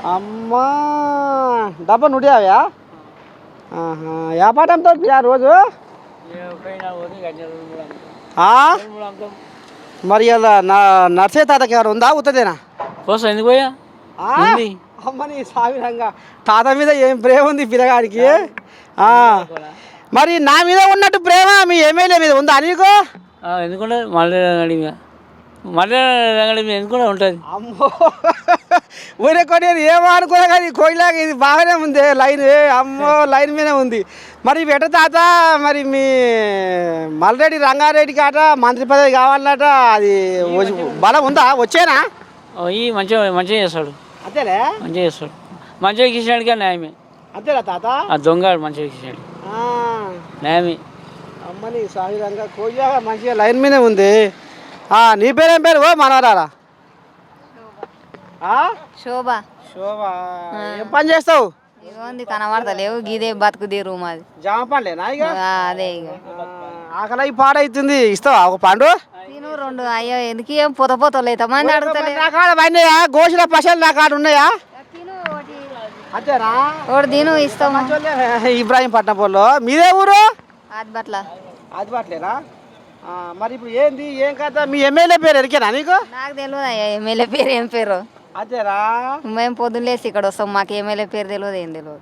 అమ్మా డబ్బా నుడియావా వ్యాపారంతో రోజు మరి అలా నర్సే తాతకి ఎవరు ఉందా ఉత్తదేనా కోసం ఎందుకు పోయా అమ్మని సామిరంగా తాత మీద ఏం ప్రేమ ఉంది పిల్లగాడికి మరి నా మీద ఉన్నట్టు ప్రేమ మీ ఎమ్మెల్యే మీద ఉందా నీకు ఎందుకుంటే మళ్ళీ రంగడి మీద ఎందుకు ఉంటుంది అమ్మో ఊరే కొట్టేది ఏమో అనుకున్నా కానీ కోయిలాగా ఇది బాగానే ఉంది లైన్ అమ్మో లైన్ మీదే ఉంది మరి వెట తాత మరి మీ మల్రెడ్డి రంగారెడ్డి కాట మంత్రి పదవి కావాలట అది బలం ఉందా వచ్చేనా మంచిగా చేస్తాడు అంతేలే మంచిగా చేస్తాడు మంచిగా కిషన్గా న్యాయమే అంతేనా తాత ఆ దొంగ మంచిగా కిషాడు న్యాయమే అమ్మని సాహిరంగా కోయిలాగా మంచిగా లైన్ మీదే ఉంది నీ పేరేం పేరు మనవరాలా శోభ శోభ ఏం పని చేస్తావు ఇగోంది కనబడతలేవు గీదే బతుకు తీరు మాది జామ పండ్లేనా ఇక అదే ఇక ఆకలి పాడైతుంది ఇస్తావా ఒక పండు తిను రెండు అయ్యో ఎందుకు ఏం పొతపోతలే మంది అడుగుతలే ఉన్నాయా గోసిన పశలు నా కాడ ఉన్నాయా అంతేనా ఒకటి తిను ఇస్తాము ఇబ్రాహీంపట్నం పోల్లో మీదే ఊరు ఆదిబట్ల ఆదిబట్లేనా మరి ఇప్పుడు ఏంది ఏం కథ మీ ఎమ్మెల్యే పేరు ఎరికేనా నీకు నాకు తెలియదు అయ్యా ఎమ్మెల్యే పేరు ఏం పేరు అంతేనా మేము పొద్దున్న లేసి ఇక్కడ వస్తాం మాకు ఎమ్మెల్యే పేరు తెలియదు ఏం తెలియదు